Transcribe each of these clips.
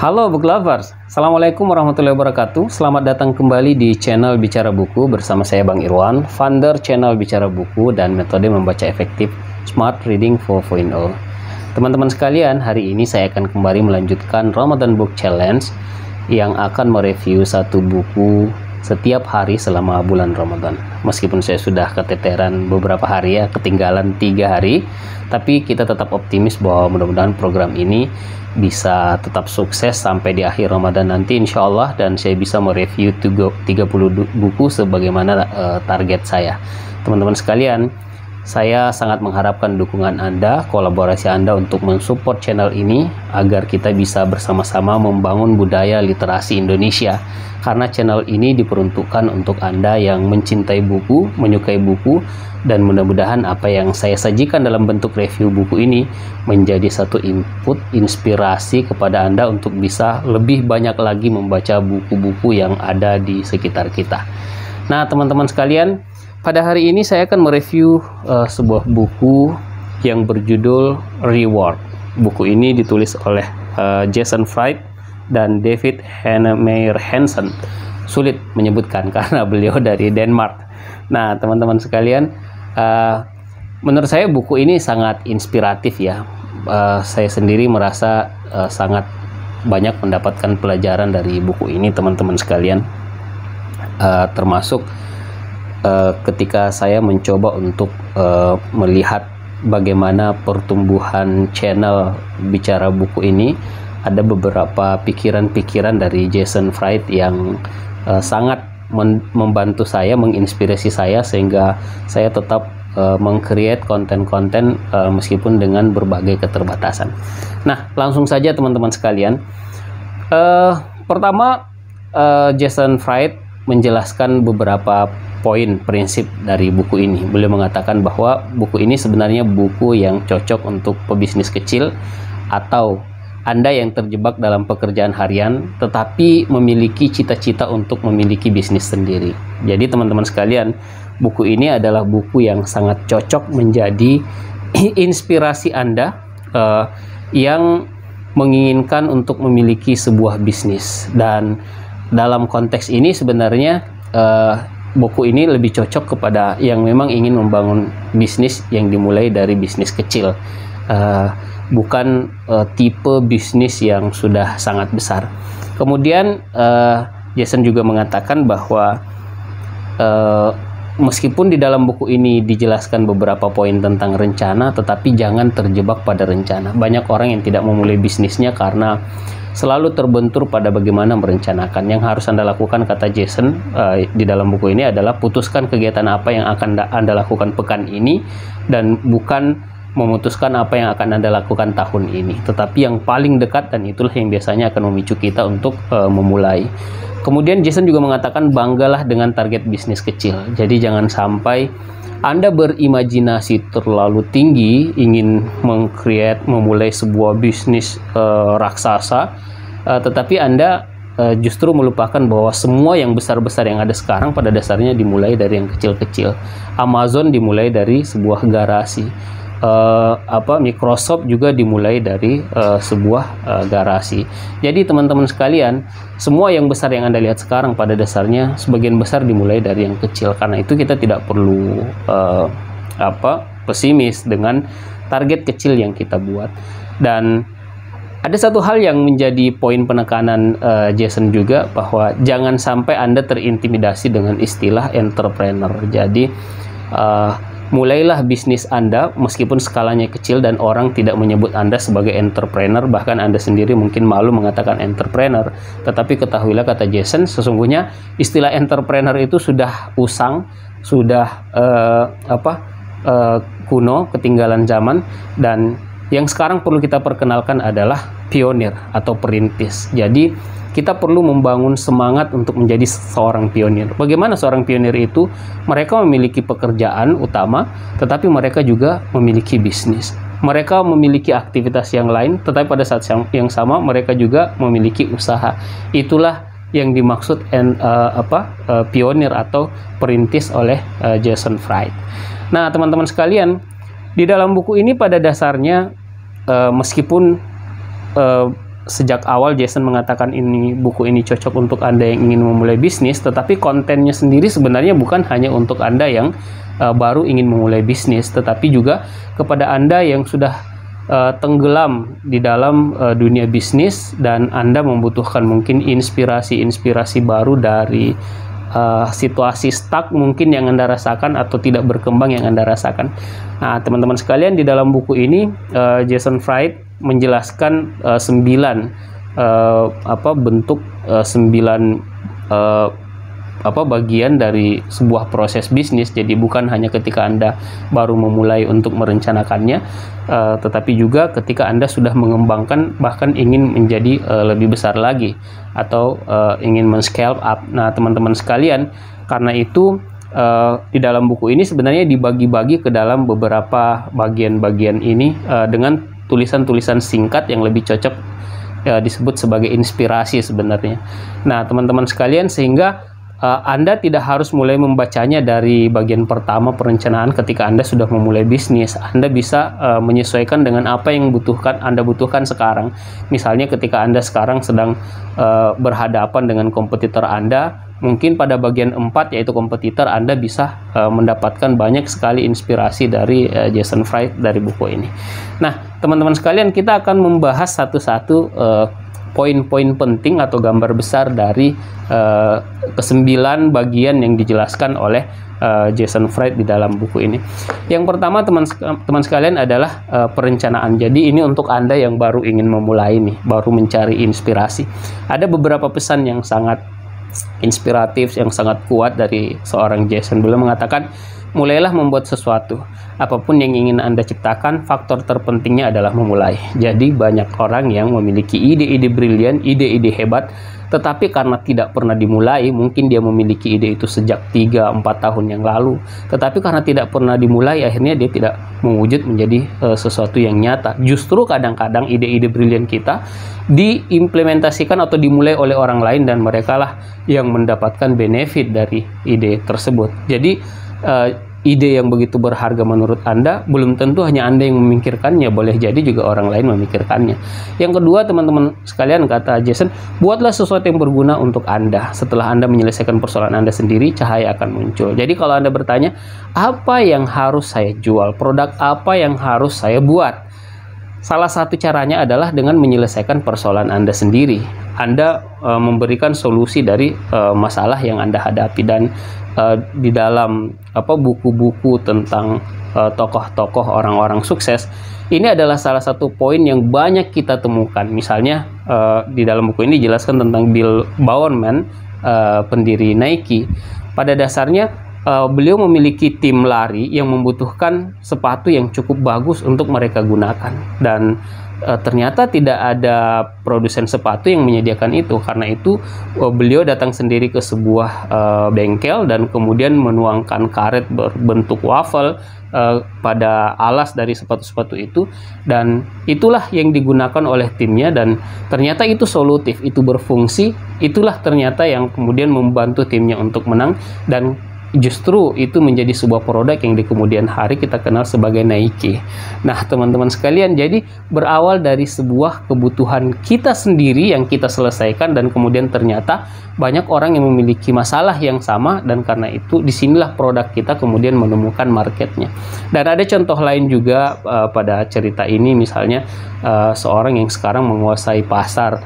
Halo Book Lovers, Assalamualaikum warahmatullahi wabarakatuh. Selamat datang kembali di channel Bicara Buku bersama saya Bang Irwan, founder channel Bicara Buku dan metode membaca efektif Smart Reading 4.0. Teman-teman sekalian, hari ini saya akan kembali melanjutkan Ramadan Book Challenge yang akan mereview satu buku setiap hari selama bulan Ramadan. Meskipun saya sudah keteteran beberapa hari ya, ketinggalan 3 hari, tapi kita tetap optimis bahwa mudah-mudahan program ini bisa tetap sukses sampai di akhir Ramadan nanti insya Allah, dan saya bisa mereview 30 buku sebagaimana target saya. Teman-teman sekalian, saya sangat mengharapkan dukungan Anda, kolaborasi Anda untuk mensupport channel ini agar kita bisa bersama-sama membangun budaya literasi Indonesia. Karena channel ini diperuntukkan untuk Anda yang mencintai buku, menyukai buku, dan mudah-mudahan apa yang saya sajikan dalam bentuk review buku ini menjadi satu input, inspirasi kepada Anda untuk bisa lebih banyak lagi membaca buku-buku yang ada di sekitar kita. Nah, teman-teman sekalian, pada hari ini saya akan mereview sebuah buku yang berjudul Reward. Buku ini ditulis oleh Jason Fried dan David Heinemeier Hansson. Sulit menyebutkan karena beliau dari Denmark. Nah, teman-teman sekalian, menurut saya buku ini sangat inspiratif ya. Saya sendiri merasa sangat banyak mendapatkan pelajaran dari buku ini, teman-teman sekalian. Termasuk ketika saya mencoba untuk melihat bagaimana pertumbuhan channel Bicara Buku ini, ada beberapa pikiran-pikiran dari Jason Fried yang sangat membantu saya, menginspirasi saya, sehingga saya tetap meng-create konten-konten meskipun dengan berbagai keterbatasan. Nah, langsung saja teman-teman sekalian. Pertama, Jason Fried menjelaskan beberapa poin prinsip dari buku ini. Beliau mengatakan bahwa buku ini sebenarnya buku yang cocok untuk pebisnis kecil atau Anda yang terjebak dalam pekerjaan harian tetapi memiliki cita-cita untuk memiliki bisnis sendiri. Jadi teman-teman sekalian, buku ini adalah buku yang sangat cocok menjadi inspirasi Anda yang menginginkan untuk memiliki sebuah bisnis. Dan dalam konteks ini sebenarnya buku ini lebih cocok kepada yang memang ingin membangun bisnis yang dimulai dari bisnis kecil, bukan tipe bisnis yang sudah sangat besar. Kemudian Jason juga mengatakan bahwa meskipun di dalam buku ini dijelaskan beberapa poin tentang rencana, tetapi jangan terjebak pada rencana. Banyak orang yang tidak memulai bisnisnya karena selalu terbentur pada bagaimana merencanakan. Yang harus Anda lakukan, kata Jason di dalam buku ini, adalah putuskan kegiatan apa yang akan Anda lakukan pekan ini, dan bukan memutuskan apa yang akan Anda lakukan tahun ini, tetapi yang paling dekat, dan itulah yang biasanya akan memicu kita untuk memulai. Kemudian Jason juga mengatakan banggalah dengan target bisnis kecil. Jadi jangan sampai Anda berimajinasi terlalu tinggi, ingin memulai sebuah bisnis raksasa, tetapi Anda justru melupakan bahwa semua yang besar-besar yang ada sekarang pada dasarnya dimulai dari yang kecil-kecil. Amazon dimulai dari sebuah garasi. Microsoft juga dimulai dari sebuah garasi. Jadi teman-teman sekalian, semua yang besar yang Anda lihat sekarang pada dasarnya sebagian besar dimulai dari yang kecil. Karena itu kita tidak perlu pesimis dengan target kecil yang kita buat. Dan ada satu hal yang menjadi poin penekanan Jason juga, bahwa jangan sampai Anda terintimidasi dengan istilah entrepreneur. Jadi mulailah bisnis Anda meskipun skalanya kecil dan orang tidak menyebut Anda sebagai entrepreneur, bahkan Anda sendiri mungkin malu mengatakan entrepreneur. Tetapi ketahuilah, kata Jason, sesungguhnya istilah entrepreneur itu sudah usang, sudah kuno, ketinggalan zaman, dan yang sekarang perlu kita perkenalkan adalah pionir atau perintis. Jadi kita perlu membangun semangat untuk menjadi seorang pionir. Bagaimana seorang pionir itu? Mereka memiliki pekerjaan utama, tetapi mereka juga memiliki bisnis. Mereka memiliki aktivitas yang lain, tetapi pada saat yang sama mereka juga memiliki usaha. Itulah yang dimaksud pionir atau perintis oleh Jason Fried. Nah, teman-teman sekalian, di dalam buku ini pada dasarnya meskipun sejak awal Jason mengatakan buku ini cocok untuk Anda yang ingin memulai bisnis, tetapi kontennya sendiri sebenarnya bukan hanya untuk Anda yang baru ingin memulai bisnis, tetapi juga kepada Anda yang sudah tenggelam di dalam dunia bisnis dan Anda membutuhkan mungkin inspirasi-inspirasi baru dari situasi stuck mungkin yang Anda rasakan atau tidak berkembang yang Anda rasakan. Nah, teman-teman sekalian, di dalam buku ini Jason Fried menjelaskan 9 bagian dari sebuah proses bisnis. Jadi bukan hanya ketika Anda baru memulai untuk merencanakannya, tetapi juga ketika Anda sudah mengembangkan, bahkan ingin menjadi lebih besar lagi atau ingin men-scale up. Nah, teman-teman sekalian, karena itu di dalam buku ini sebenarnya dibagi-bagi ke dalam beberapa bagian-bagian ini dengan tulisan-tulisan singkat yang lebih cocok disebut sebagai inspirasi sebenarnya. Nah, teman-teman sekalian, sehingga Anda tidak harus mulai membacanya dari bagian pertama perencanaan ketika Anda sudah memulai bisnis. Anda bisa menyesuaikan dengan apa yang Anda butuhkan sekarang. Misalnya ketika Anda sekarang sedang berhadapan dengan kompetitor Anda, mungkin pada bagian 4 yaitu kompetitor, Anda bisa mendapatkan banyak sekali inspirasi dari Jason Fried dari buku ini. Nah, teman-teman sekalian, kita akan membahas satu-satu poin-poin penting atau gambar besar dari ke-9 bagian yang dijelaskan oleh Jason Fried di dalam buku ini. Yang pertama, teman sekalian, adalah perencanaan. Jadi ini untuk Anda yang baru ingin memulai nih, baru mencari inspirasi. Ada beberapa pesan yang sangat inspiratif, yang sangat kuat dari seorang Jason. Beliau mengatakan, mulailah membuat sesuatu. Apapun yang ingin Anda ciptakan, faktor terpentingnya adalah memulai. Jadi banyak orang yang memiliki ide-ide brilian, ide-ide hebat, tetapi karena tidak pernah dimulai, mungkin dia memiliki ide itu sejak 3-4 tahun yang lalu, tetapi karena tidak pernah dimulai, akhirnya dia tidak mewujud menjadi sesuatu yang nyata. Justru kadang-kadang ide-ide brilian kita diimplementasikan atau dimulai oleh orang lain, dan mereka lah yang mendapatkan benefit dari ide tersebut. Jadi ide yang begitu berharga menurut Anda, belum tentu hanya Anda yang memikirkannya, boleh jadi juga orang lain memikirkannya. Yang kedua, teman-teman sekalian, kata Jason, buatlah sesuatu yang berguna untuk Anda. Setelah Anda menyelesaikan persoalan Anda sendiri, cahaya akan muncul. Jadi kalau Anda bertanya, apa yang harus saya jual? Produk apa yang harus saya buat? Salah satu caranya adalah dengan menyelesaikan persoalan Anda sendiri. Anda memberikan solusi dari masalah yang Anda hadapi. Dan di dalam buku-buku tentang tokoh-tokoh orang-orang sukses, ini adalah salah satu poin yang banyak kita temukan. Misalnya di dalam buku ini dijelaskan tentang Bill Bowerman, pendiri Nike. Pada dasarnya beliau memiliki tim lari yang membutuhkan sepatu yang cukup bagus untuk mereka gunakan, dan ternyata tidak ada produsen sepatu yang menyediakan itu. Karena itu beliau datang sendiri ke sebuah bengkel dan kemudian menuangkan karet berbentuk waffle pada alas dari sepatu-sepatu itu, dan itulah yang digunakan oleh timnya, dan ternyata itu solutif, itu berfungsi. Itulah ternyata yang kemudian membantu timnya untuk menang, dan justru itu menjadi sebuah produk yang di kemudian hari kita kenal sebagai Nike. Nah, teman-teman sekalian, jadi berawal dari sebuah kebutuhan kita sendiri yang kita selesaikan, dan kemudian ternyata banyak orang yang memiliki masalah yang sama, dan karena itu disinilah produk kita kemudian menemukan marketnya. Dan ada contoh lain juga pada cerita ini, misalnya seorang yang sekarang menguasai pasar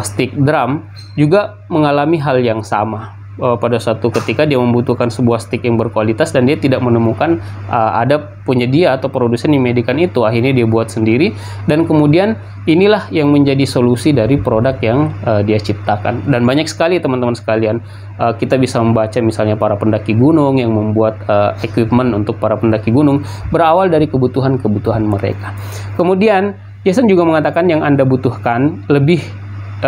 stick drum juga mengalami hal yang sama. Pada suatu ketika dia membutuhkan sebuah stick yang berkualitas, dan dia tidak menemukan ada penyedia atau produsen yang menyediakan itu. Akhirnya dia buat sendiri, dan kemudian inilah yang menjadi solusi dari produk yang dia ciptakan. Dan banyak sekali teman-teman sekalian, kita bisa membaca misalnya para pendaki gunung yang membuat equipment untuk para pendaki gunung berawal dari kebutuhan-kebutuhan mereka. Kemudian Jason juga mengatakan yang Anda butuhkan lebih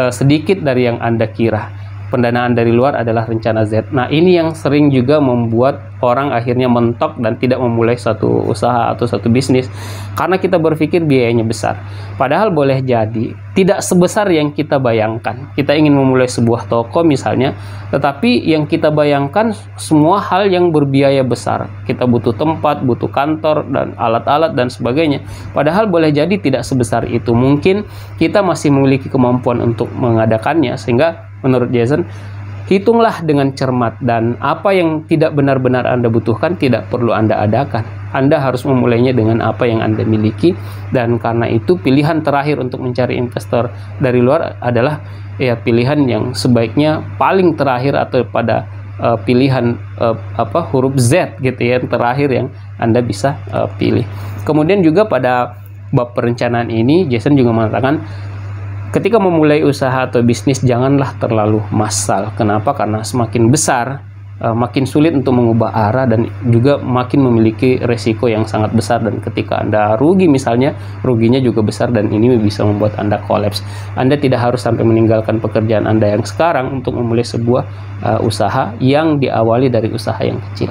sedikit dari yang Anda kira. pendanaan dari luar adalah rencana Z. Nah, ini yang sering juga membuat orang akhirnya mentok dan tidak memulai satu usaha atau satu bisnis karena kita berpikir biayanya besar. Padahal boleh jadi tidak sebesar yang kita bayangkan. Kita ingin memulai sebuah toko misalnya, tetapi yang kita bayangkan semua hal yang berbiaya besar. Kita butuh tempat, butuh kantor dan alat-alat dan sebagainya. Padahal boleh jadi tidak sebesar itu. Mungkin kita masih memiliki kemampuan untuk mengadakannya, sehingga menurut Jason, hitunglah dengan cermat, dan apa yang tidak benar-benar Anda butuhkan tidak perlu Anda adakan. Anda harus memulainya dengan apa yang Anda miliki, dan karena itu pilihan terakhir untuk mencari investor dari luar adalah ya pilihan yang sebaiknya paling terakhir, atau pada pilihan huruf Z gitu ya, yang terakhir yang Anda bisa pilih. Kemudian juga pada bab perencanaan ini Jason juga mengatakan, ketika memulai usaha atau bisnis, janganlah terlalu massal. Kenapa? Karena semakin besar, makin sulit untuk mengubah arah, dan juga makin memiliki resiko yang sangat besar. Dan ketika Anda rugi misalnya, ruginya juga besar, dan ini bisa membuat Anda kolaps. Anda tidak harus sampai meninggalkan pekerjaan Anda yang sekarang untuk memulai sebuah usaha yang diawali dari usaha yang kecil.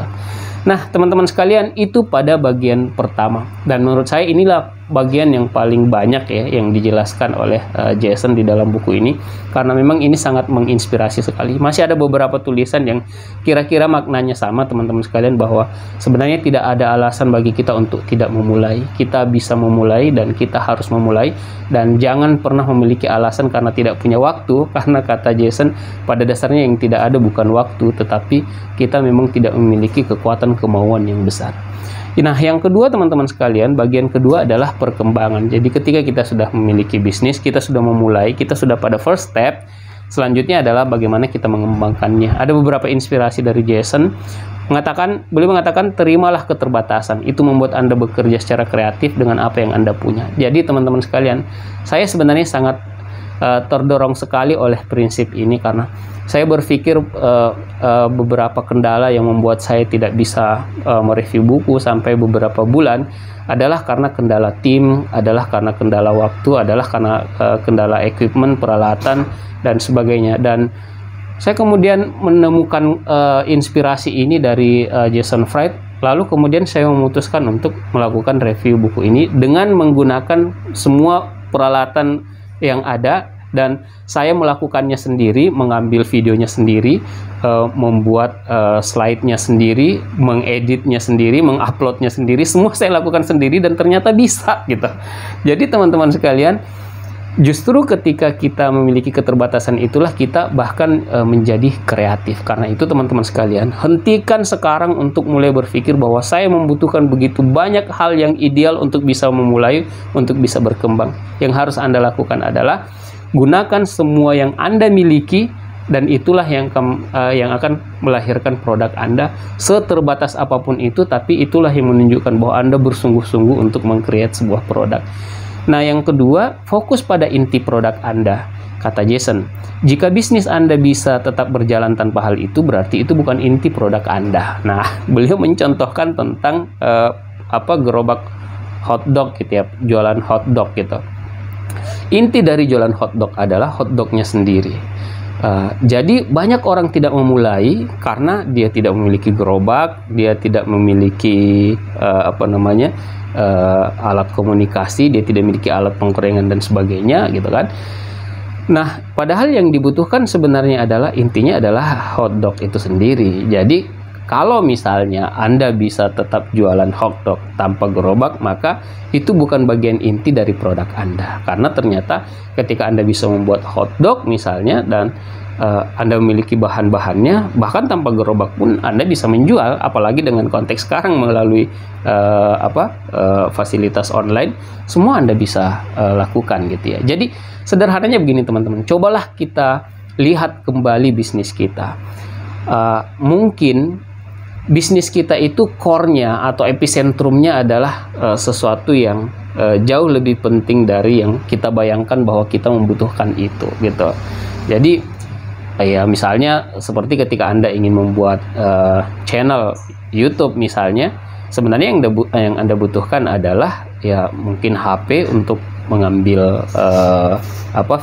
Nah, teman-teman sekalian, itu pada bagian pertama. Dan menurut saya inilah bagian yang paling banyak ya yang dijelaskan oleh Jason di dalam buku ini, karena memang ini sangat menginspirasi sekali. Masih ada beberapa tulisan yang kira-kira maknanya sama, teman-teman sekalian, bahwa sebenarnya tidak ada alasan bagi kita untuk tidak memulai. Kita bisa memulai dan kita harus memulai, dan jangan pernah memiliki alasan karena tidak punya waktu, karena kata Jason, pada dasarnya yang tidak ada bukan waktu, tetapi kita memang tidak memiliki kekuatan kemauan yang besar. Nah, yang kedua teman-teman sekalian, bagian kedua adalah perkembangan. Jadi ketika kita sudah memiliki bisnis, kita sudah memulai, kita sudah pada first step, selanjutnya adalah bagaimana kita mengembangkannya. Ada beberapa inspirasi dari Jason, beliau mengatakan, terimalah keterbatasan, itu membuat Anda bekerja secara kreatif dengan apa yang Anda punya. Jadi teman-teman sekalian, saya sebenarnya sangat terdorong sekali oleh prinsip ini, karena saya berpikir beberapa kendala yang membuat saya tidak bisa mereview buku sampai beberapa bulan adalah karena kendala tim, adalah karena kendala waktu, adalah karena kendala equipment, peralatan, dan sebagainya. Dan saya kemudian menemukan inspirasi ini dari Jason Fried, lalu kemudian saya memutuskan untuk melakukan review buku ini dengan menggunakan semua peralatan yang ada, dan saya melakukannya sendiri, mengambil videonya sendiri, membuat slide-nya sendiri, mengeditnya sendiri, menguploadnya sendiri, semua saya lakukan sendiri, dan ternyata bisa gitu. Jadi teman-teman sekalian, justru ketika kita memiliki keterbatasan itulah kita bahkan menjadi kreatif. Karena itu teman-teman sekalian, hentikan sekarang untuk mulai berpikir bahwa saya membutuhkan begitu banyak hal yang ideal untuk bisa memulai, untuk bisa berkembang. Yang harus Anda lakukan adalah gunakan semua yang Anda miliki, dan itulah yang akan melahirkan produk Anda, seterbatas apapun itu, tapi itulah yang menunjukkan bahwa Anda bersungguh-sungguh untuk meng-create sebuah produk. Nah, yang kedua, fokus pada inti produk Anda. Kata Jason, jika bisnis Anda bisa tetap berjalan tanpa hal itu, berarti itu bukan inti produk Anda. Nah, beliau mencontohkan tentang gerobak hotdog gitu ya, jualan hotdog gitu. Inti dari jualan hotdog adalah hotdognya sendiri. Jadi banyak orang tidak memulai karena dia tidak memiliki gerobak, dia tidak memiliki alat komunikasi, dia tidak memiliki alat penggorengan dan sebagainya gitu kan. Nah, padahal yang dibutuhkan sebenarnya intinya adalah hotdog itu sendiri. Jadi kalau misalnya Anda bisa tetap jualan hotdog tanpa gerobak, maka itu bukan bagian inti dari produk Anda. Karena ternyata ketika Anda bisa membuat hotdog misalnya, dan Anda memiliki bahan-bahannya, bahkan tanpa gerobak pun Anda bisa menjual, apalagi dengan konteks sekarang melalui fasilitas online, semua Anda bisa lakukan gitu ya. Jadi sederhananya begini teman-teman, cobalah kita lihat kembali bisnis kita. Mungkin bisnis kita itu core-nya atau epicentrumnya adalah sesuatu yang jauh lebih penting dari yang kita bayangkan bahwa kita membutuhkan itu gitu. Jadi ya misalnya seperti ketika Anda ingin membuat channel YouTube misalnya, sebenarnya yang Anda butuhkan adalah ya mungkin HP untuk mengambil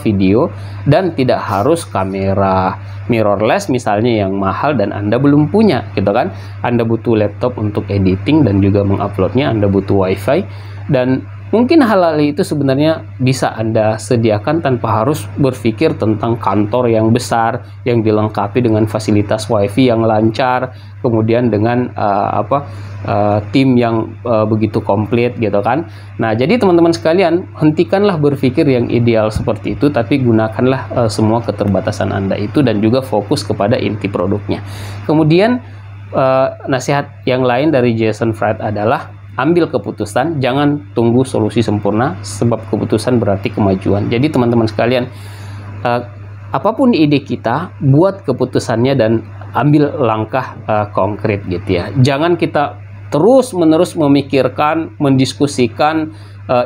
video, dan tidak harus kamera mirrorless misalnya yang mahal dan Anda belum punya gitu kan. Anda butuh laptop untuk editing dan juga menguploadnya, Anda butuh wifi, dan mungkin hal-hal itu sebenarnya bisa Anda sediakan tanpa harus berpikir tentang kantor yang besar yang dilengkapi dengan fasilitas wifi yang lancar, kemudian dengan tim yang begitu komplit gitu kan. Nah, jadi teman-teman sekalian, hentikanlah berpikir yang ideal seperti itu, tapi gunakanlah semua keterbatasan Anda itu dan juga fokus kepada inti produknya. Kemudian nasihat yang lain dari Jason Fried adalah ambil keputusan, jangan tunggu solusi sempurna, sebab keputusan berarti kemajuan. Jadi teman-teman sekalian, apapun ide kita, buat keputusannya dan ambil langkah konkret gitu ya. Jangan kita terus-menerus memikirkan, mendiskusikan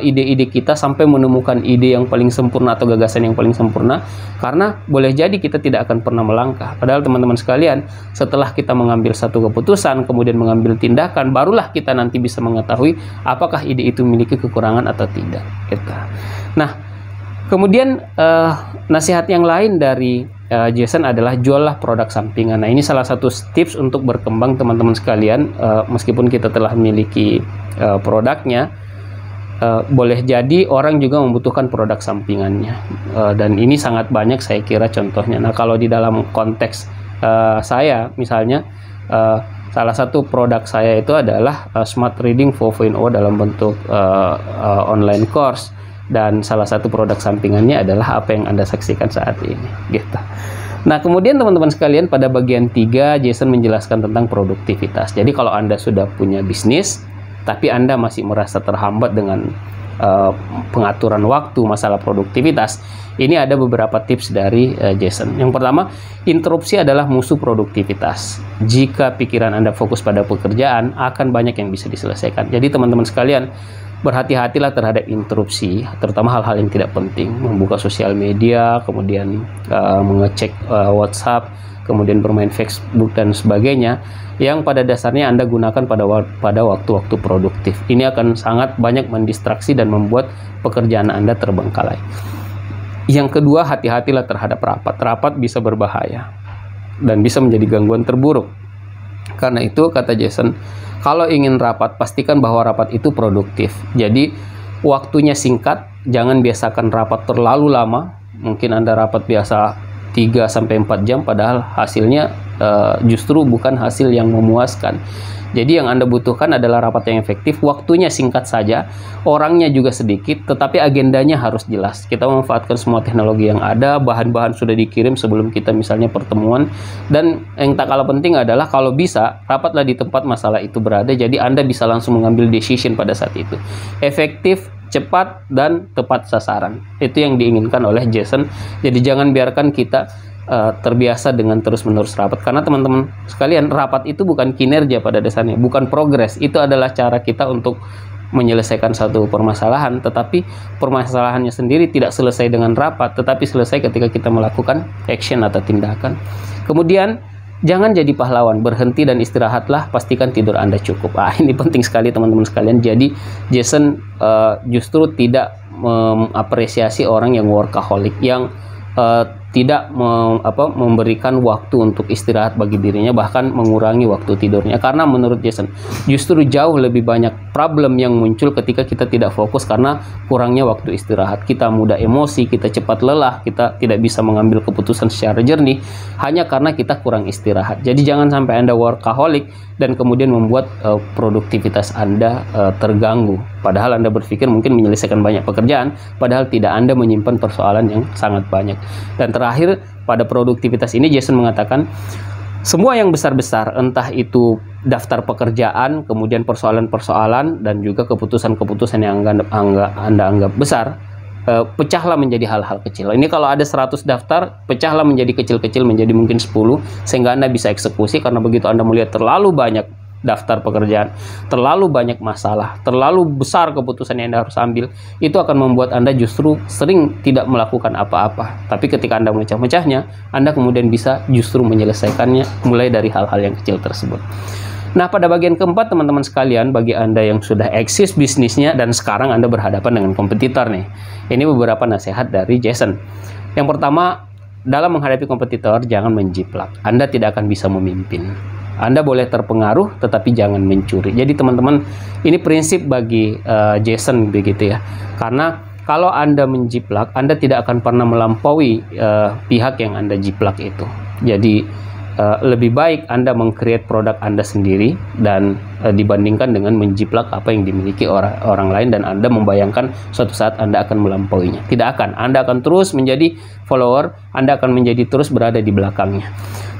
ide-ide kita sampai menemukan ide yang paling sempurna atau gagasan yang paling sempurna, karena boleh jadi kita tidak akan pernah melangkah. Padahal teman-teman sekalian, setelah kita mengambil satu keputusan kemudian mengambil tindakan, barulah kita nanti bisa mengetahui apakah ide itu memiliki kekurangan atau tidak gitu. Nah, kemudian nasihat yang lain dari Jason adalah juallah produk sampingan. Nah, ini salah satu tips untuk berkembang teman-teman sekalian. Meskipun kita telah memiliki produknya, boleh jadi orang juga membutuhkan produk sampingannya, dan ini sangat banyak saya kira contohnya. Nah, kalau di dalam konteks saya misalnya, salah satu produk saya itu adalah Smart Reading 4.0 dalam bentuk online course, dan salah satu produk sampingannya adalah apa yang Anda saksikan saat ini gitu. Nah, kemudian teman-teman sekalian, pada bagian 3 Jason menjelaskan tentang produktivitas. Jadi kalau Anda sudah punya bisnis tapi Anda masih merasa terhambat dengan pengaturan waktu, masalah produktivitas, ini ada beberapa tips dari Jason. Yang pertama, interupsi adalah musuh produktivitas. Jika pikiran Anda fokus pada pekerjaan, akan banyak yang bisa diselesaikan. Jadi teman-teman sekalian, berhati-hatilah terhadap interupsi, terutama hal-hal yang tidak penting, membuka sosial media, kemudian mengecek WhatsApp, kemudian bermain Facebook dan sebagainya, yang pada dasarnya Anda gunakan pada waktu-waktu produktif. Ini akan sangat banyak mendistraksi dan membuat pekerjaan Anda terbengkalai. Yang kedua, hati-hatilah terhadap rapat. Rapat bisa berbahaya dan bisa menjadi gangguan terburuk. Karena itu, kata Jason, kalau ingin rapat, pastikan bahwa rapat itu produktif. Jadi, waktunya singkat, jangan biasakan rapat terlalu lama. Mungkin Anda rapat biasa 3-4 jam, padahal hasilnya justru bukan hasil yang memuaskan. Jadi yang Anda butuhkan adalah rapat yang efektif, waktunya singkat saja, orangnya juga sedikit, tetapi agendanya harus jelas. Kita memanfaatkan semua teknologi yang ada, bahan-bahan sudah dikirim sebelum kita misalnya pertemuan, dan yang tak kalah penting adalah kalau bisa, rapatlah di tempat masalah itu berada, jadi Anda bisa langsung mengambil decision pada saat itu. Efektif, cepat, dan tepat sasaran. Itu yang diinginkan oleh Jason. Jadi jangan biarkan kita terbiasa dengan terus-menerus rapat, karena teman-teman sekalian, rapat itu bukan kinerja pada dasarnya, bukan progres. Itu adalah cara kita untuk menyelesaikan satu permasalahan, tetapi permasalahannya sendiri tidak selesai dengan rapat, tetapi selesai ketika kita melakukan action atau tindakan. Kemudian jangan jadi pahlawan, berhenti dan istirahatlah, pastikan tidur Anda cukup. Ini penting sekali teman-teman sekalian. Jadi Jason justru tidak mengapresiasi orang yang workaholic, yang tidak memberikan waktu untuk istirahat bagi dirinya, bahkan mengurangi waktu tidurnya. Karena menurut Jason, justru jauh lebih banyak problem yang muncul ketika kita tidak fokus karena kurangnya waktu istirahat. Kita mudah emosi, kita cepat lelah, kita tidak bisa mengambil keputusan secara jernih hanya karena kita kurang istirahat. Jadi jangan sampai Anda workaholic dan kemudian membuat produktivitas Anda terganggu. Padahal Anda berpikir mungkin menyelesaikan banyak pekerjaan, padahal tidak, Anda menyimpan persoalan yang sangat banyak. Dan terakhir, pada produktivitas ini Jason mengatakan, semua yang besar-besar, entah itu daftar pekerjaan, kemudian persoalan-persoalan, dan juga keputusan-keputusan yang Anda anggap besar, pecahlah menjadi hal-hal kecil. Ini kalau ada 100 daftar, pecahlah menjadi kecil-kecil, menjadi mungkin 10, sehingga Anda bisa eksekusi. Karena begitu Anda melihat terlalu banyak daftar pekerjaan, terlalu banyak masalah, terlalu besar keputusan yang Anda harus ambil, itu akan membuat Anda justru sering tidak melakukan apa-apa. Tapi ketika Anda memecah-mecahnya, Anda kemudian bisa justru menyelesaikannya mulai dari hal-hal yang kecil tersebut. Nah, pada bagian keempat teman-teman sekalian, bagi Anda yang sudah eksis bisnisnya dan sekarang Anda berhadapan dengan kompetitor nih. Ini beberapa nasihat dari Jason. Yang pertama, dalam menghadapi kompetitor jangan menjiplak. Anda tidak akan bisa memimpin. Anda boleh terpengaruh tetapi jangan mencuri. Jadi teman-teman, ini prinsip bagi Jason begitu ya. Karena kalau Anda menjiplak, Anda tidak akan pernah melampaui pihak yang Anda jiplak itu. Jadi lebih baik Anda meng-create produk Anda sendiri dan dibandingkan dengan menjiplak apa yang dimiliki orang lain dan Anda membayangkan suatu saat Anda akan melampauinya. Tidak akan. Anda akan terus menjadi follower, Anda akan menjadi terus berada di belakangnya.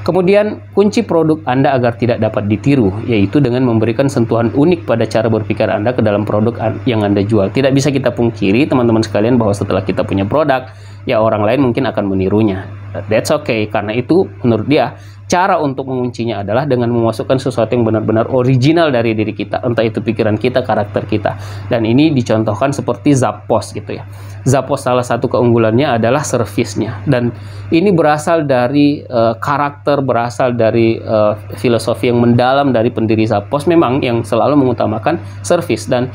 Kemudian kunci produk Anda agar tidak dapat ditiru, yaitu dengan memberikan sentuhan unik pada cara berpikir Anda ke dalam produk yang Anda jual. Tidak bisa kita pungkiri teman-teman sekalian bahwa setelah kita punya produk, ya orang lain mungkin akan menirunya. That's okay, karena itu menurut dia cara untuk menguncinya adalah dengan memasukkan sesuatu yang benar-benar original dari diri kita, entah itu pikiran kita, karakter kita. Dan ini dicontohkan seperti Zappos gitu ya. Zappos salah satu keunggulannya adalah servisnya, dan ini berasal dari karakter, berasal dari filosofi yang mendalam dari pendiri Zappos, memang yang selalu mengutamakan servis. Dan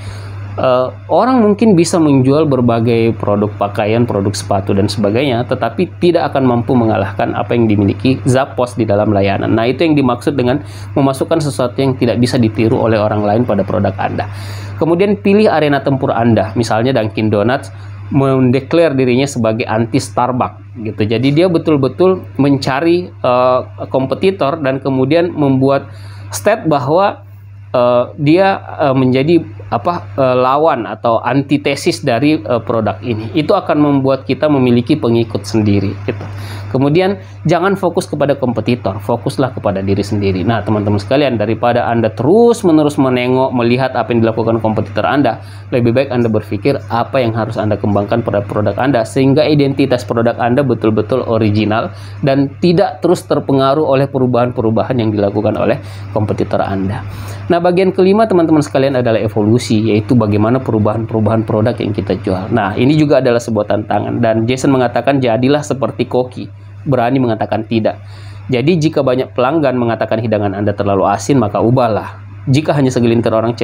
orang mungkin bisa menjual berbagai produk pakaian, produk sepatu dan sebagainya, tetapi tidak akan mampu mengalahkan apa yang dimiliki Zappos di dalam layanan. Nah, itu yang dimaksud dengan memasukkan sesuatu yang tidak bisa ditiru oleh orang lain pada produk Anda. Kemudian pilih arena tempur Anda. Misalnya Dunkin Donuts mendeklar dirinya sebagai anti Starbucks gitu. Jadi dia betul-betul mencari kompetitor dan kemudian membuat state bahwa dia menjadi lawan atau antitesis dari produk ini. Itu akan membuat kita memiliki pengikut sendiri gitu. Kemudian jangan fokus kepada kompetitor, fokuslah kepada diri sendiri. Nah, teman-teman sekalian, daripada Anda terus-menerus menengok, melihat apa yang dilakukan kompetitor Anda, lebih baik Anda berpikir apa yang harus Anda kembangkan pada produk Anda, sehingga identitas produk Anda betul-betul original dan tidak terus terpengaruh oleh perubahan-perubahan yang dilakukan oleh kompetitor Anda. Nah, bagian kelima teman-teman sekalian adalah evolusi, yaitu bagaimana perubahan-perubahan produk yang kita jual. Nah, ini juga adalah sebuah tantangan, dan Jason mengatakan jadilah seperti koki, berani mengatakan tidak. Jadi jika banyak pelanggan mengatakan hidangan Anda terlalu asin, maka ubahlah. Jika hanya segelintir orang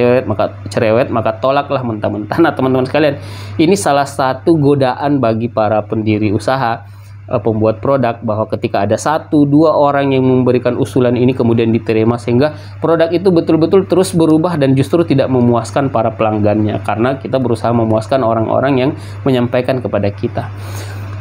cerewet, maka tolaklah mentah-mentah. Nah, teman-teman sekalian, ini salah satu godaan bagi para pendiri usaha, pembuat produk, bahwa ketika ada 1-2 orang yang memberikan usulan ini kemudian diterima, sehingga produk itu betul-betul terus berubah dan justru tidak memuaskan para pelanggannya, karena kita berusaha memuaskan orang-orang yang menyampaikan kepada kita.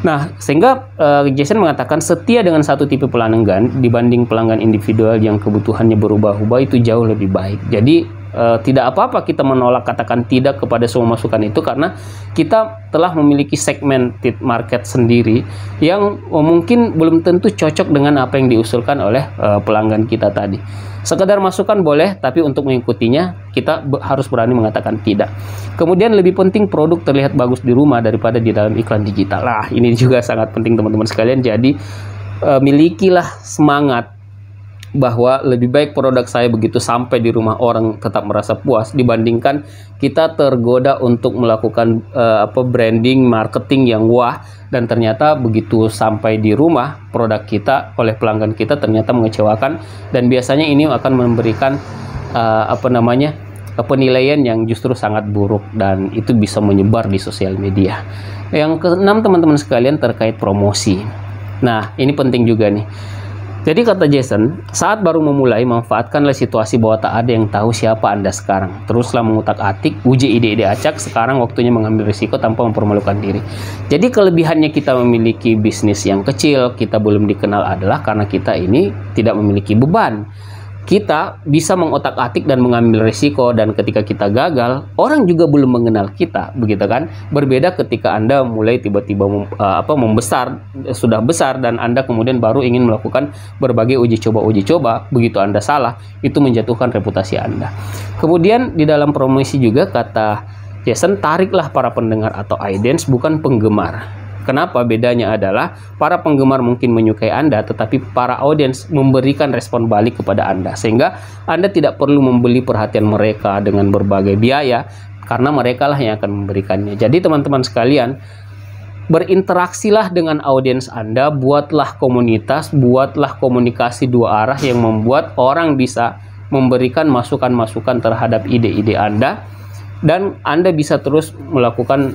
Nah, sehingga Jason mengatakan setia dengan satu tipe pelanggan dibanding pelanggan individual yang kebutuhannya berubah-ubah itu jauh lebih baik. Jadi tidak apa-apa kita menolak, katakan tidak kepada semua masukan itu, karena kita telah memiliki segmented market sendiri yang mungkin belum tentu cocok dengan apa yang diusulkan oleh pelanggan kita tadi. Sekedar masukan boleh, tapi untuk mengikutinya kita harus berani mengatakan tidak. Kemudian lebih penting produk terlihat bagus di rumah daripada di dalam iklan digital. Nah, ini juga sangat penting teman-teman sekalian. Jadi milikilah semangat bahwa lebih baik produk saya begitu sampai di rumah orang tetap merasa puas, dibandingkan kita tergoda untuk melakukan branding, marketing yang wah, dan ternyata begitu sampai di rumah produk kita oleh pelanggan kita ternyata mengecewakan, dan biasanya ini akan memberikan penilaian yang justru sangat buruk, dan itu bisa menyebar di sosial media. Yang keenam teman-teman sekalian, terkait promosi. Nah, ini penting juga nih. Jadi kata Jason, saat baru memulai, manfaatkanlah situasi bahwa tak ada yang tahu siapa Anda sekarang. Teruslah mengutak-atik, uji ide-ide acak, sekarang waktunya mengambil risiko tanpa mempermalukan diri. Jadi kelebihannya kita memiliki bisnis yang kecil, kita belum dikenal, adalah karena kita ini tidak memiliki beban. Kita bisa mengotak-atik dan mengambil risiko, dan ketika kita gagal, orang juga belum mengenal kita, begitu kan? Berbeda ketika Anda mulai tiba-tiba membesar, sudah besar, dan Anda kemudian baru ingin melakukan berbagai uji coba, begitu Anda salah, itu menjatuhkan reputasi Anda. Kemudian di dalam promosi juga kata Jason, tariklah para pendengar atau audiens, bukan penggemar. Kenapa? Bedanya adalah para penggemar mungkin menyukai Anda, tetapi para audiens memberikan respon balik kepada Anda, sehingga Anda tidak perlu membeli perhatian mereka dengan berbagai biaya, karena mereka lah yang akan memberikannya. Jadi teman-teman sekalian, berinteraksilah dengan audiens Anda, buatlah komunitas, buatlah komunikasi dua arah yang membuat orang bisa memberikan masukan-masukan terhadap ide-ide Anda, dan Anda bisa terus melakukan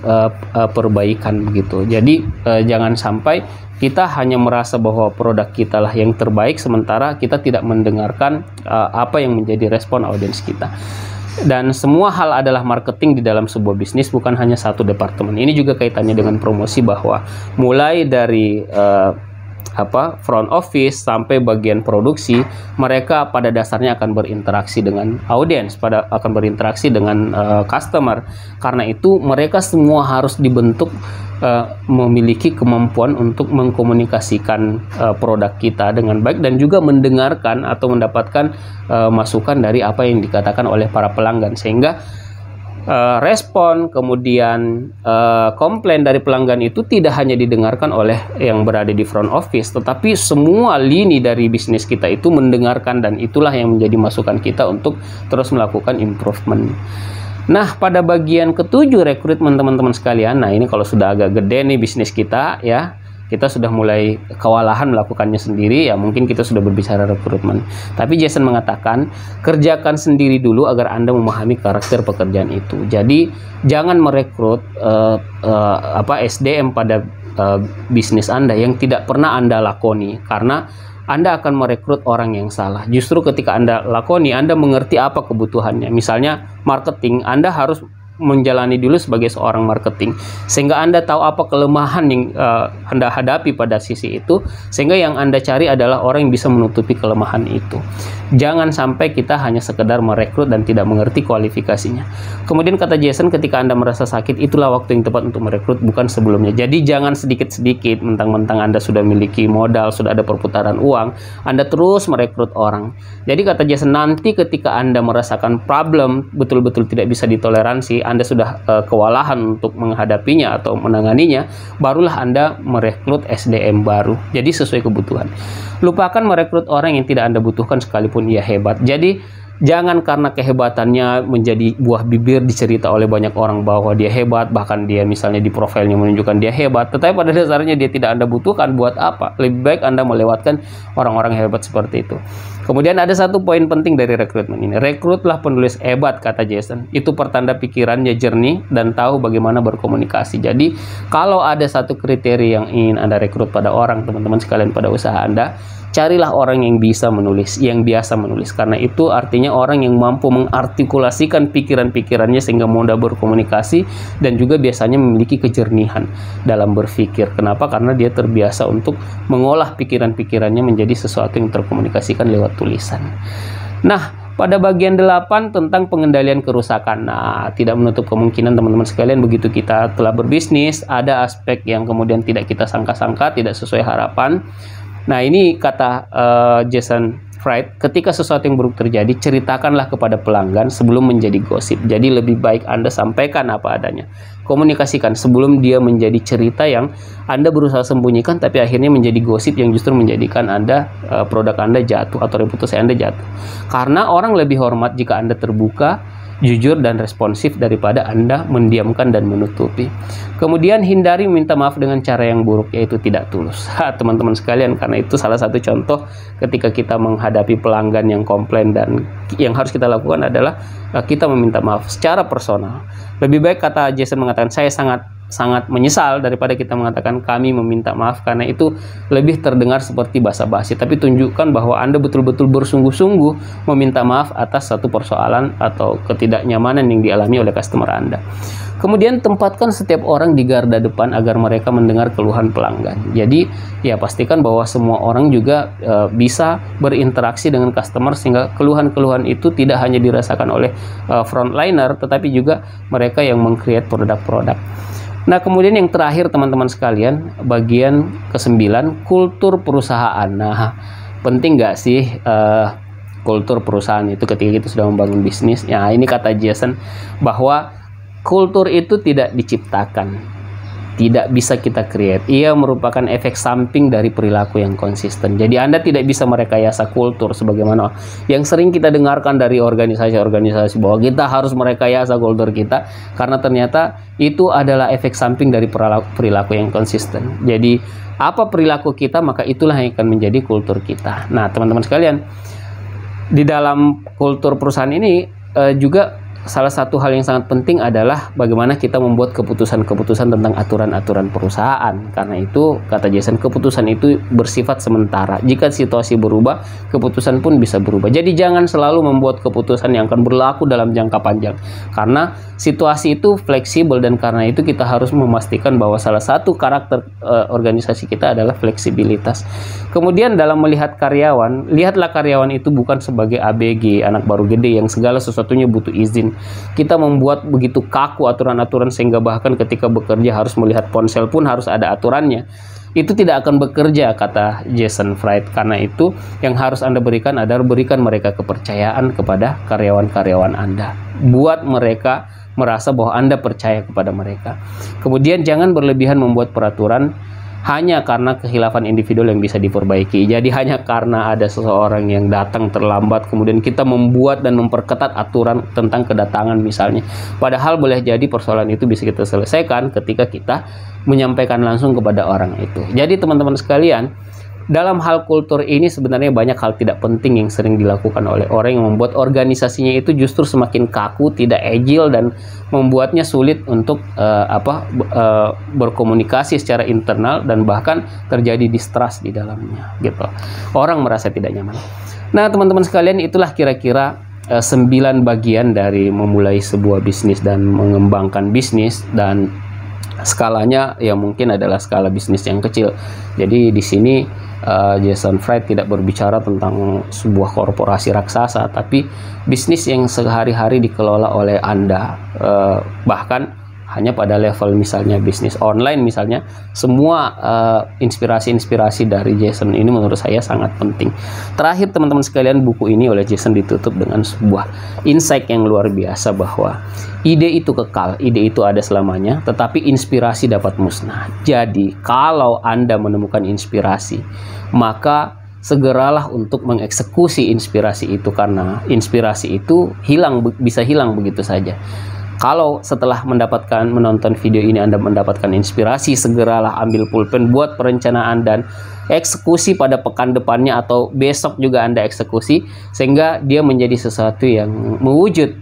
perbaikan begitu. Jadi jangan sampai kita hanya merasa bahwa produk kita lah yang terbaik, sementara kita tidak mendengarkan apa yang menjadi respon audiens kita. Dan semua hal adalah marketing di dalam sebuah bisnis, bukan hanya satu departemen. Ini juga kaitannya dengan promosi, bahwa mulai dari front office sampai bagian produksi, mereka pada dasarnya akan berinteraksi dengan audiens, akan berinteraksi dengan customer. Karena itu mereka semua harus dibentuk memiliki kemampuan untuk mengkomunikasikan produk kita dengan baik, dan juga mendengarkan atau mendapatkan masukan dari apa yang dikatakan oleh para pelanggan, sehingga respon kemudian komplain dari pelanggan itu tidak hanya didengarkan oleh yang berada di front office, tetapi semua lini dari bisnis kita itu mendengarkan, dan itulah yang menjadi masukan kita untuk terus melakukan improvement. Nah, pada bagian ketujuh, rekrutmen, teman-teman sekalian. Nah, ini kalau sudah agak gede nih bisnis kita ya, kita sudah mulai kewalahan melakukannya sendiri, ya mungkin kita sudah berbicara rekrutmen. Tapi Jason mengatakan, kerjakan sendiri dulu agar Anda memahami karakter pekerjaan itu. Jadi jangan merekrut SDM pada bisnis Anda yang tidak pernah Anda lakoni, karena Anda akan merekrut orang yang salah. Justru ketika Anda lakoni, Anda mengerti apa kebutuhannya. Misalnya marketing, Anda harus menjalani dulu sebagai seorang marketing, sehingga Anda tahu apa kelemahan yang Anda hadapi pada sisi itu, sehingga yang Anda cari adalah orang yang bisa menutupi kelemahan itu. Jangan sampai kita hanya sekedar merekrut dan tidak mengerti kualifikasinya. Kemudian kata Jason, ketika Anda merasa sakit, itulah waktu yang tepat untuk merekrut, bukan sebelumnya. Jadi jangan sedikit-sedikit, mentang-mentang Anda sudah memiliki modal, sudah ada perputaran uang, Anda terus merekrut orang. Jadi kata Jason, nanti ketika Anda merasakan problem betul-betul tidak bisa ditoleransi, Anda sudah kewalahan untuk menghadapinya atau menanganinya, barulah Anda merekrut SDM baru. Jadi sesuai kebutuhan. Lupakan merekrut orang yang tidak Anda butuhkan sekalipun ia hebat. Jadi jangan karena kehebatannya menjadi buah bibir dicerita oleh banyak orang bahwa dia hebat, bahkan dia misalnya di profilnya menunjukkan dia hebat, tetapi pada dasarnya dia tidak Anda butuhkan. Buat apa? Lebih baik Anda melewatkan orang-orang hebat seperti itu. Kemudian ada satu poin penting dari rekrutmen ini. Rekrutlah penulis hebat, kata Jason. Itu pertanda pikirannya jernih dan tahu bagaimana berkomunikasi. Jadi kalau ada satu kriteria yang ingin Anda rekrut pada orang, teman-teman sekalian, pada usaha Anda, carilah orang yang bisa menulis, yang biasa menulis. Karena itu artinya orang yang mampu mengartikulasikan pikiran-pikirannya sehingga mudah berkomunikasi, dan juga biasanya memiliki kejernihan dalam berpikir. Kenapa? Karena dia terbiasa untuk mengolah pikiran-pikirannya menjadi sesuatu yang terkomunikasikan lewat tulisan. Nah, pada bagian 8 tentang pengendalian kerusakan. Nah, tidak menutup kemungkinan teman-teman sekalian, begitu kita telah berbisnis, ada aspek yang kemudian tidak kita sangka-sangka, tidak sesuai harapan. Nah, ini kata Jason Fried, ketika sesuatu yang buruk terjadi, ceritakanlah kepada pelanggan sebelum menjadi gosip. Jadi lebih baik Anda sampaikan apa adanya. Komunikasikan sebelum dia menjadi cerita yang Anda berusaha sembunyikan, tapi akhirnya menjadi gosip yang justru menjadikan produk Anda jatuh atau reputasi Anda jatuh. Karena orang lebih hormat jika Anda terbuka, jujur, dan responsif daripada Anda mendiamkan dan menutupi. Kemudian hindari meminta maaf dengan cara yang buruk, yaitu tidak tulus. Teman-teman sekalian, karena itu salah satu contoh ketika kita menghadapi pelanggan yang komplain, dan yang harus kita lakukan adalah kita meminta maaf secara personal. Lebih baik, kata Jason mengatakan, saya sangat menyesal, daripada kita mengatakan kami meminta maaf, karena itu lebih terdengar seperti basa-basi. Tapi tunjukkan bahwa Anda betul-betul bersungguh-sungguh meminta maaf atas satu persoalan atau ketidaknyamanan yang dialami oleh customer Anda. Kemudian tempatkan setiap orang di garda depan agar mereka mendengar keluhan pelanggan. Jadi ya pastikan bahwa semua orang juga bisa berinteraksi dengan customer, sehingga keluhan-keluhan itu tidak hanya dirasakan oleh frontliner, tetapi juga mereka yang meng-create produk-produk. Nah, kemudian yang terakhir teman-teman sekalian, bagian ke-9, kultur perusahaan. Nah, penting nggak sih kultur perusahaan itu ketika kita sudah membangun bisnis? Ya, ini kata Jason bahwa kultur itu tidak diciptakan, tidak bisa kita create. Ia merupakan efek samping dari perilaku yang konsisten. Jadi Anda tidak bisa merekayasa kultur sebagaimana yang sering kita dengarkan dari organisasi-organisasi bahwa kita harus merekayasa kultur kita, karena ternyata itu adalah efek samping dari perilaku yang konsisten. Jadi apa perilaku kita, maka itulah yang akan menjadi kultur kita. Nah, teman-teman sekalian, Di dalam kultur perusahaan ini juga salah satu hal yang sangat penting adalah bagaimana kita membuat keputusan-keputusan tentang aturan-aturan perusahaan. Karena itu, kata Jason, keputusan itu bersifat sementara. Jika situasi berubah, keputusan pun bisa berubah. Jadi jangan selalu membuat keputusan yang akan berlaku dalam jangka panjang. Karena situasi itu fleksibel, dan karena itu kita harus memastikan bahwa salah satu karakter organisasi kita adalah fleksibilitas. Kemudian dalam melihat karyawan, lihatlah karyawan itu bukan sebagai ABG, anak baru gede yang segala sesuatunya butuh izin. Kita membuat begitu kaku aturan-aturan sehingga bahkan ketika bekerja harus melihat ponsel pun harus ada aturannya. Itu tidak akan bekerja, kata Jason Fried. Karena itu yang harus Anda berikan adalah berikan mereka kepercayaan kepada karyawan-karyawan Anda. Buat mereka merasa bahwa Anda percaya kepada mereka. Kemudian jangan berlebihan membuat peraturan hanya karena kehilafan individual yang bisa diperbaiki. Jadi hanya karena ada seseorang yang datang terlambat, kemudian kita membuat dan memperketat aturan tentang kedatangan misalnya. Padahal boleh jadi persoalan itu bisa kita selesaikan ketika kita menyampaikan langsung kepada orang itu. Jadi teman-teman sekalian, dalam hal kultur ini sebenarnya banyak hal tidak penting yang sering dilakukan oleh orang yang membuat organisasinya itu justru semakin kaku, tidak agile, dan membuatnya sulit untuk berkomunikasi secara internal, dan bahkan terjadi distrust di dalamnya gitu. Orang merasa tidak nyaman. Nah, teman-teman sekalian, itulah kira-kira 9 bagian dari memulai sebuah bisnis dan mengembangkan bisnis, dan skalanya ya mungkin adalah skala bisnis yang kecil. Jadi di sini Jason Fried tidak berbicara tentang sebuah korporasi raksasa, tapi bisnis yang sehari-hari dikelola oleh Anda, bahkan hanya pada level misalnya bisnis online misalnya. Semua inspirasi-inspirasi dari Jason ini menurut saya sangat penting. Terakhir teman-teman sekalian, buku ini oleh Jason ditutup dengan sebuah insight yang luar biasa, bahwa ide itu kekal, ide itu ada selamanya, tetapi inspirasi dapat musnah. Jadi kalau Anda menemukan inspirasi, maka segeralah untuk mengeksekusi inspirasi itu, karena inspirasi itu bisa hilang begitu saja. Kalau setelah menonton video ini Anda mendapatkan inspirasi, segeralah ambil pulpen, buat perencanaan dan eksekusi pada pekan depannya atau besok juga Anda eksekusi, sehingga dia menjadi sesuatu yang mewujud.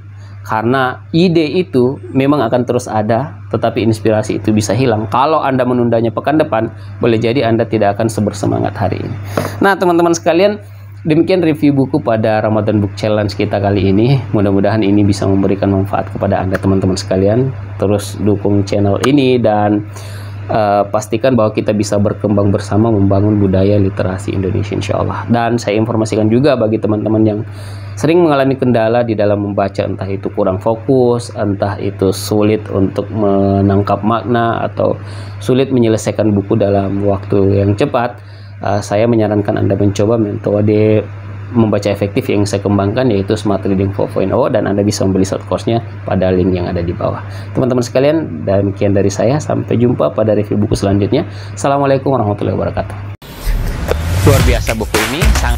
Karena ide itu memang akan terus ada, tetapi inspirasi itu bisa hilang. Kalau Anda menundanya pekan depan, boleh jadi Anda tidak akan sebersemangat hari ini. Nah, teman-teman sekalian, demikian review buku pada Ramadan Book Challenge kita kali ini. Mudah-mudahan ini bisa memberikan manfaat kepada Anda teman-teman sekalian. Terus dukung channel ini dan pastikan bahwa kita bisa berkembang bersama membangun budaya literasi Indonesia, insya Allah. Dan saya informasikan juga bagi teman-teman yang sering mengalami kendala di dalam membaca, entah itu kurang fokus, entah itu sulit untuk menangkap makna, atau sulit menyelesaikan buku dalam waktu yang cepat, saya menyarankan Anda mencoba metode membaca efektif yang saya kembangkan, yaitu Smart Reading 4.0, dan Anda bisa membeli short course-nya pada link yang ada di bawah. Teman-teman sekalian, demikian dari saya. Sampai jumpa pada review buku selanjutnya. Assalamualaikum warahmatullahi wabarakatuh. Luar biasa buku ini, sangat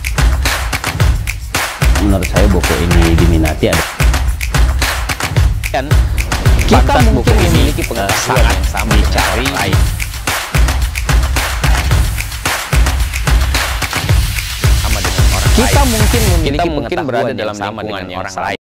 menurut saya buku ini diminati. Dan kita mungkin memiliki pengetahuan yang sama dicari kita mungkin berada dalam lingkungan yang orang lain.